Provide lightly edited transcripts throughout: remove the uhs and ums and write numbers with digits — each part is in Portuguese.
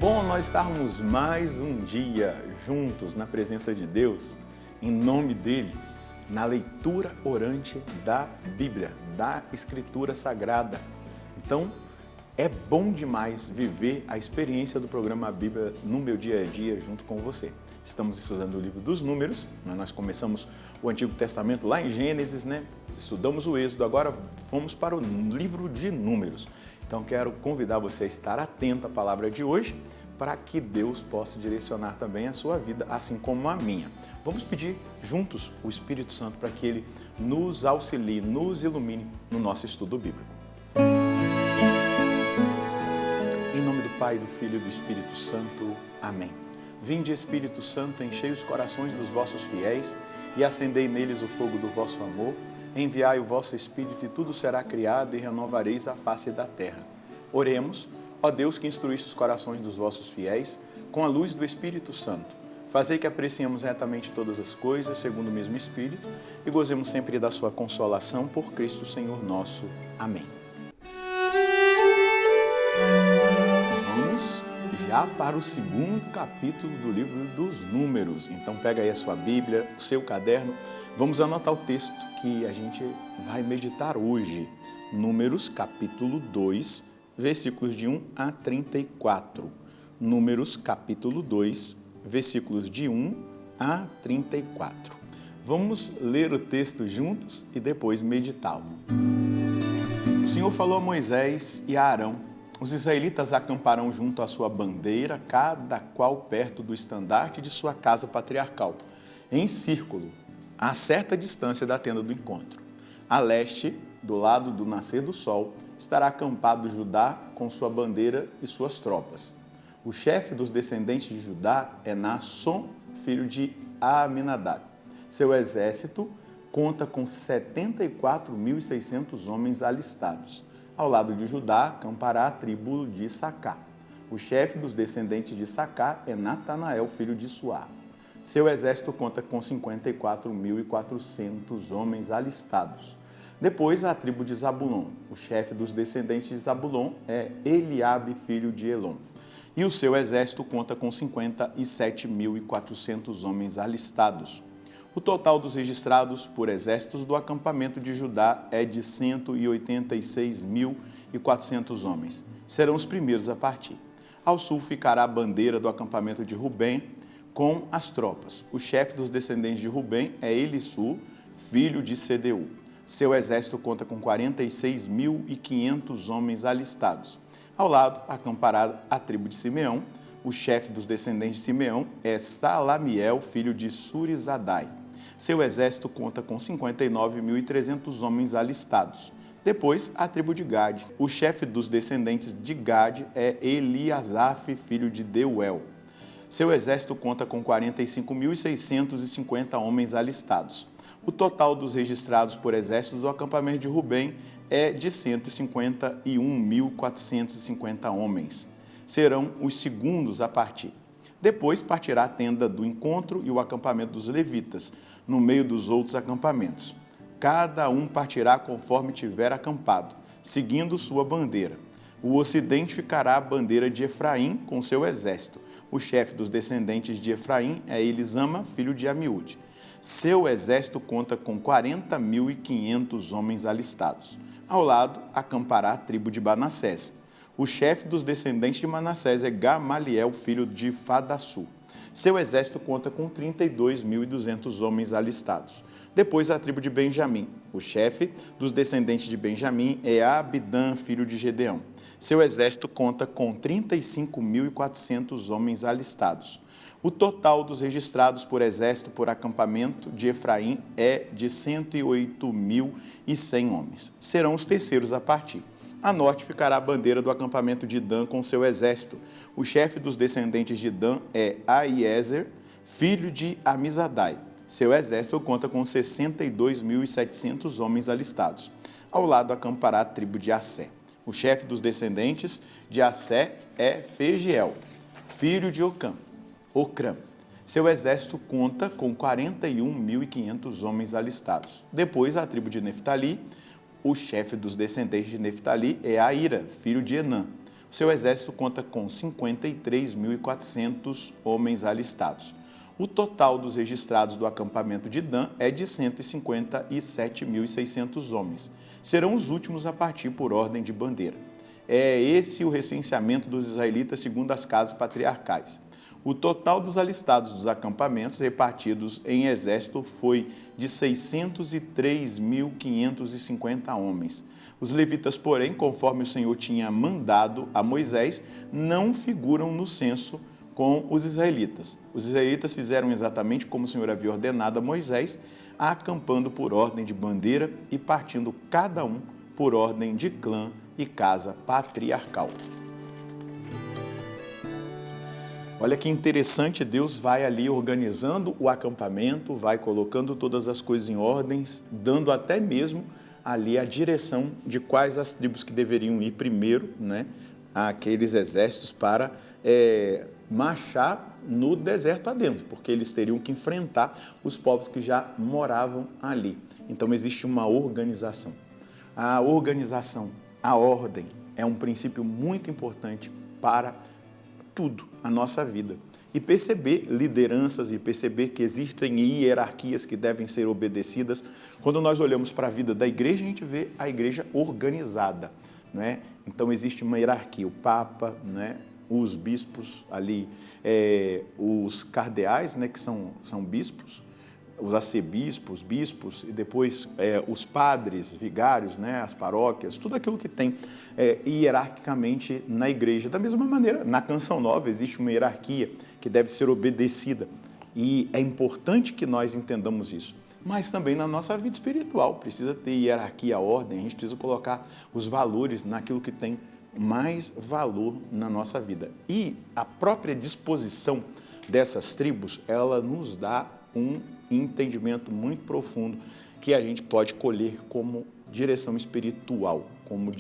bom nós estarmos mais um dia juntos na presença de Deus, em nome dEle, na leitura orante da Bíblia, da Escritura Sagrada. Então, é bom demais viver a experiência do programa Bíblia no meu dia a dia junto com você. Estamos estudando o livro dos Números, nós começamos o Antigo Testamento lá em Gênesis, Estudamos o Êxodo, agora fomos para o livro de Números. Então quero convidar você a estar atento à palavra de hoje para que Deus possa direcionar também a sua vida, assim como a minha. Vamos pedir juntos o Espírito Santo para que Ele nos auxilie, nos ilumine no nosso estudo bíblico. Em nome do Pai, do Filho e do Espírito Santo. Amém. Vinde, Espírito Santo, enchei os corações dos vossos fiéis e acendei neles o fogo do vosso amor. Enviai o vosso Espírito e tudo será criado e renovareis a face da terra. Oremos, ó Deus que instruíste os corações dos vossos fiéis, com a luz do Espírito Santo. Fazei que apreciemos retamente todas as coisas, segundo o mesmo Espírito, e gozemos sempre da sua consolação por Cristo Senhor nosso. Amém. Vamos já para o segundo capítulo do livro dos Números. Então pega aí a sua Bíblia, o seu caderno. Vamos anotar o texto que a gente vai meditar hoje. Números capítulo 2, versículos de 1 a 34. Números capítulo 2, versículos de 1 a 34. Vamos ler o texto juntos e depois meditá-lo. O Senhor falou a Moisés e a Arão: os israelitas acamparão junto à sua bandeira, cada qual perto do estandarte de sua casa patriarcal, em círculo, a certa distância da tenda do encontro. A leste, do lado do nascer do sol, estará acampado Judá com sua bandeira e suas tropas. O chefe dos descendentes de Judá é Naasson, filho de Aminadab. Seu exército conta com 74.600 homens alistados. Ao lado de Judá, acampará a tribo de Issacar. O chefe dos descendentes de Issacar é Natanael, filho de Suar. Seu exército conta com 54.400 homens alistados. Depois, a tribo de Zabulon. O chefe dos descendentes de Zabulon é Eliabe, filho de Elon. E o seu exército conta com 57.400 homens alistados. O total dos registrados por exércitos do acampamento de Judá é de 186.400 homens. Serão os primeiros a partir. Ao sul ficará a bandeira do acampamento de Rubem com as tropas. O chefe dos descendentes de Rubem é Elissu, filho de Sedeu. Seu exército conta com 46.500 homens alistados. Ao lado acampará a tribo de Simeão. O chefe dos descendentes de Simeão é Salamiel, filho de Surizadai. Seu exército conta com 59.300 homens alistados. Depois, a tribo de Gade. O chefe dos descendentes de Gade é Eliasaf, filho de Deuel. Seu exército conta com 45.650 homens alistados. O total dos registrados por exércitos do acampamento de Rubem é de 151.450 homens. Serão os segundos a partir. Depois partirá a tenda do encontro e o acampamento dos levitas, no meio dos outros acampamentos. Cada um partirá conforme tiver acampado, seguindo sua bandeira. O ocidente ficará a bandeira de Efraim com seu exército. O chefe dos descendentes de Efraim é Elisama, filho de Amiúde. Seu exército conta com 40.500 homens alistados. Ao lado, acampará a tribo de Manassés. O chefe dos descendentes de Manassés é Gamaliel, filho de Fadassu. Seu exército conta com 32.200 homens alistados. Depois, a tribo de Benjamim. O chefe dos descendentes de Benjamim é Abidã, filho de Gedeão. Seu exército conta com 35.400 homens alistados. O total dos registrados por exército por acampamento de Efraim é de 108.100 homens. Serão os terceiros a partir. A norte ficará a bandeira do acampamento de Dan com seu exército. O chefe dos descendentes de Dan é Aiezer, filho de Amizadai. Seu exército conta com 62.700 homens alistados. Ao lado acampará a tribo de Assé. O chefe dos descendentes de Assé é Fegiel, filho de Ocrã. Seu exército conta com 41.500 homens alistados. Depois, a tribo de Neftali. O chefe dos descendentes de Neftali é Aíra, filho de Enã. Seu exército conta com 53.400 homens alistados. O total dos registrados do acampamento de Dan é de 157.600 homens. Serão os últimos a partir por ordem de bandeira. É esse o recenseamento dos israelitas segundo as casas patriarcais. O total dos alistados dos acampamentos repartidos em exército foi de 603.550 homens. Os levitas, porém, conforme o Senhor tinha mandado a Moisés, não figuram no censo com os israelitas. Os israelitas fizeram exatamente como o Senhor havia ordenado a Moisés, acampando por ordem de bandeira e partindo cada um por ordem de clã e casa patriarcal. Olha que interessante, Deus vai ali organizando o acampamento, vai colocando todas as coisas em ordens, dando até mesmo ali a direção de quais as tribos que deveriam ir primeiro, né, àqueles exércitos para marchar no deserto adentro, porque eles teriam que enfrentar os povos que já moravam ali. Então existe uma organização. A organização, a ordem, é um princípio muito importante para tudo, a nossa vida. E perceber lideranças e perceber que existem hierarquias que devem ser obedecidas. Quando nós olhamos para a vida da igreja, a gente vê a igreja organizada, né? Então existe uma hierarquia, o Papa, né? Os bispos ali, os cardeais, né? Que são bispos, os arcebispos, bispos, e depois os padres, vigários, né, as paróquias, tudo aquilo que tem hierarquicamente na igreja. Da mesma maneira, na Canção Nova existe uma hierarquia que deve ser obedecida e é importante que nós entendamos isso. Mas também na nossa vida espiritual precisa ter hierarquia, ordem, a gente precisa colocar os valores naquilo que tem mais valor na nossa vida. E a própria disposição dessas tribos, ela nos dá um entendimento muito profundo que a gente pode colher como direção espiritual, como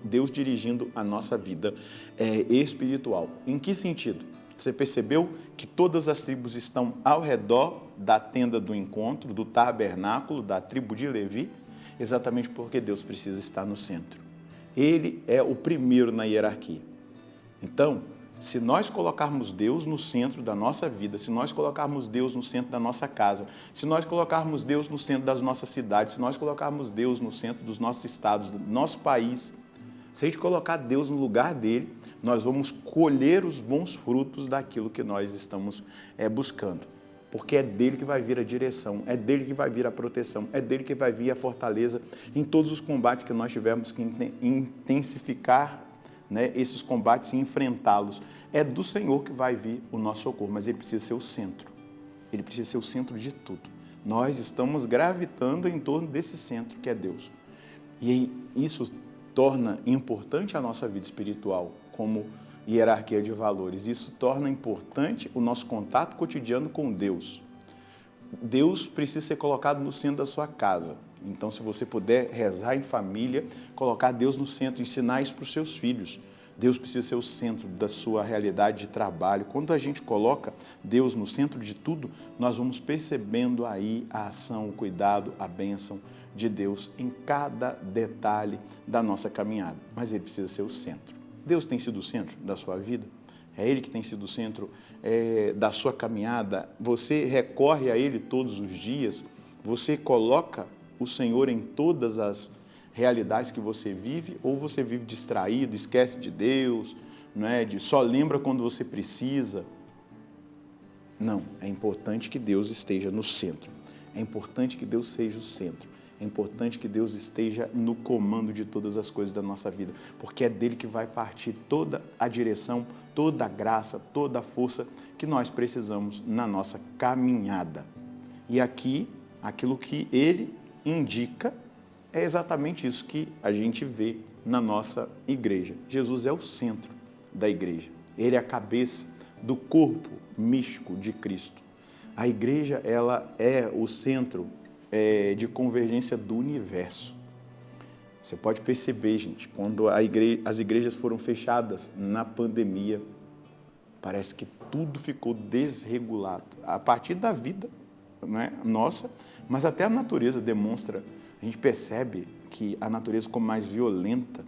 Deus dirigindo a nossa vida espiritual. Em que sentido? Você percebeu que todas as tribos estão ao redor da tenda do encontro, do tabernáculo, da tribo de Levi, exatamente porque Deus precisa estar no centro. Ele é o primeiro na hierarquia. Então, se nós colocarmos Deus no centro da nossa vida, se nós colocarmos Deus no centro da nossa casa, se nós colocarmos Deus no centro das nossas cidades, se nós colocarmos Deus no centro dos nossos estados, do nosso país, se a gente colocar Deus no lugar dele, nós vamos colher os bons frutos daquilo que nós estamos buscando. Porque é dele que vai vir a direção, é dele que vai vir a proteção, é dele que vai vir a fortaleza em todos os combates que nós tivermos que intensificar, né, esses combates e enfrentá-los. É do Senhor que vai vir o nosso socorro, mas ele precisa ser o centro. Ele precisa ser o centro de tudo. Nós estamos gravitando em torno desse centro que é Deus. E isso torna importante a nossa vida espiritual como hierarquia de valores. Isso torna importante o nosso contato cotidiano com Deus. Deus precisa ser colocado no centro da sua casa. Então, se você puder rezar em família, colocar Deus no centro, ensinar isso para os seus filhos. Deus precisa ser o centro da sua realidade de trabalho. Quando a gente coloca Deus no centro de tudo, nós vamos percebendo aí a ação, o cuidado, a bênção de Deus em cada detalhe da nossa caminhada. Mas ele precisa ser o centro. Deus tem sido o centro da sua vida? É Ele que tem sido o centro da sua caminhada? Você recorre a Ele todos os dias? Você coloca o Senhor em todas as realidades que você vive? Ou você vive distraído, esquece de Deus, só lembra quando você precisa? Não, é importante que Deus esteja no centro. É importante que Deus seja o centro. É importante que Deus esteja no comando de todas as coisas da nossa vida, porque é dele que vai partir toda a direção, toda a graça, toda a força que nós precisamos na nossa caminhada. E aqui, aquilo que ele indica é exatamente isso que a gente vê na nossa igreja. Jesus é o centro da igreja. Ele é a cabeça do corpo místico de Cristo. A igreja, ela é o centro de convergência do universo. Você pode perceber, gente, quando as igrejas foram fechadas na pandemia, parece que tudo ficou desregulado. A partir da vida, nossa, mas até a natureza demonstra, a gente percebe que a natureza ficou mais violenta,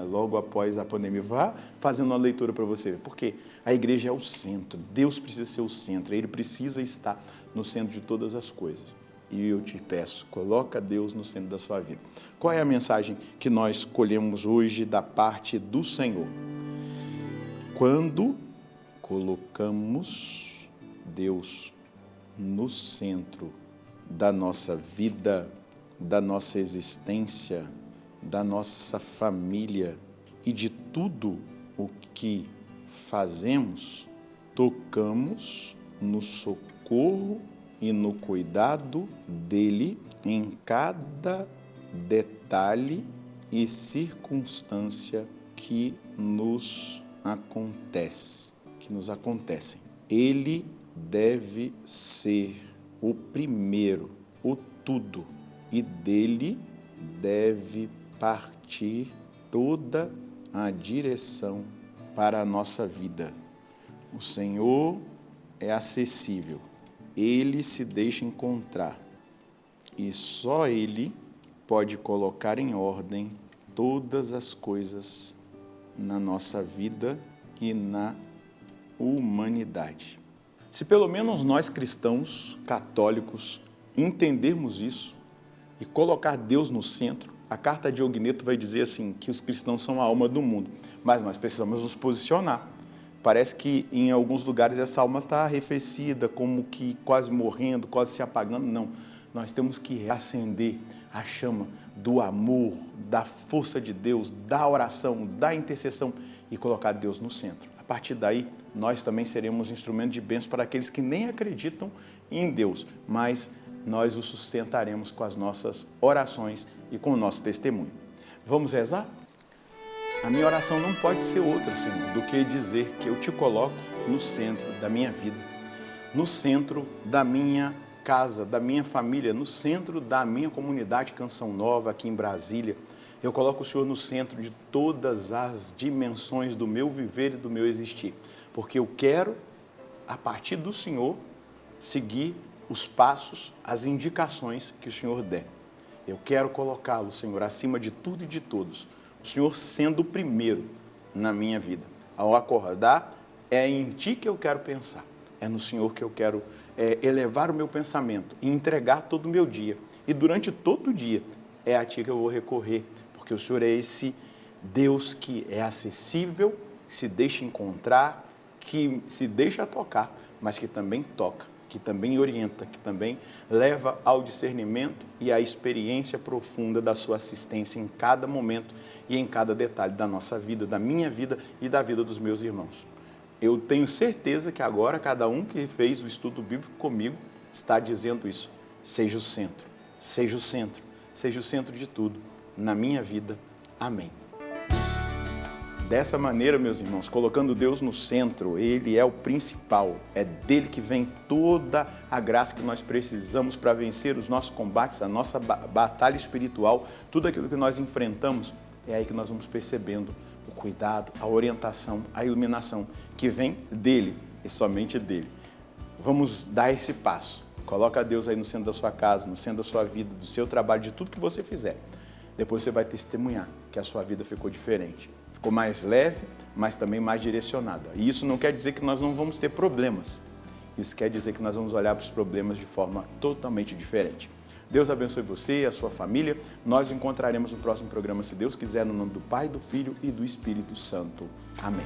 logo após a pandemia. Vá fazendo uma leitura para você ver. Porque a igreja é o centro. Deus precisa ser o centro. Ele precisa estar no centro de todas as coisas. E eu te peço, coloca Deus no centro da sua vida. Qual é a mensagem que nós escolhemos hoje da parte do Senhor? Quando colocamos Deus no centro da nossa vida, da nossa existência, da nossa família e de tudo o que fazemos, tocamos no socorro e no cuidado dele em cada detalhe e circunstância que nos acontecem. Ele deve ser o primeiro, o tudo, e dele deve partir toda a direção para a nossa vida. O Senhor é acessível, Ele se deixa encontrar e só Ele pode colocar em ordem todas as coisas na nossa vida e na humanidade. Se pelo menos nós cristãos, católicos, entendermos isso e colocar Deus no centro, a carta de Ogneto vai dizer assim, que os cristãos são a alma do mundo, mas nós precisamos nos posicionar. Parece que em alguns lugares essa alma está arrefecida, como que quase morrendo, quase se apagando. Não, nós temos que reacender a chama do amor, da força de Deus, da oração, da intercessão e colocar Deus no centro. A partir daí, nós também seremos instrumento de bênção para aqueles que nem acreditam em Deus, mas nós o sustentaremos com as nossas orações e com o nosso testemunho. Vamos rezar? A minha oração não pode ser outra, Senhor, do que dizer que eu te coloco no centro da minha vida, no centro da minha casa, da minha família, no centro da minha comunidade Canção Nova, aqui em Brasília. Eu coloco o Senhor no centro de todas as dimensões do meu viver e do meu existir, porque eu quero, a partir do Senhor, seguir os passos, as indicações que o Senhor der. Eu quero colocá-lo, Senhor, acima de tudo e de todos. O Senhor sendo o primeiro na minha vida. Ao acordar, é em Ti que eu quero pensar. É no Senhor que eu quero elevar o meu pensamento e entregar todo o meu dia. E durante todo o dia, é a Ti que eu vou recorrer, porque o Senhor é esse Deus que é acessível, que se deixa encontrar, que se deixa tocar, mas que também toca, que também orienta, que também leva ao discernimento e à experiência profunda da sua assistência em cada momento e em cada detalhe da nossa vida, da minha vida e da vida dos meus irmãos. Eu tenho certeza que agora cada um que fez o estudo bíblico comigo está dizendo isso. Seja o centro, seja o centro, seja o centro de tudo na minha vida. Amém. Dessa maneira, meus irmãos, colocando Deus no centro, Ele é o principal, é dele que vem toda a graça que nós precisamos para vencer os nossos combates, a nossa batalha espiritual, tudo aquilo que nós enfrentamos, é aí que nós vamos percebendo o cuidado, a orientação, a iluminação que vem dele e somente dele. Vamos dar esse passo, coloca Deus aí no centro da sua casa, no centro da sua vida, do seu trabalho, de tudo que você fizer. Depois você vai testemunhar que a sua vida ficou diferente. Ficou mais leve, mas também mais direcionada. E isso não quer dizer que nós não vamos ter problemas. Isso quer dizer que nós vamos olhar para os problemas de forma totalmente diferente. Deus abençoe você e a sua família. Nós nos encontraremos no próximo programa, se Deus quiser, no nome do Pai, do Filho e do Espírito Santo. Amém.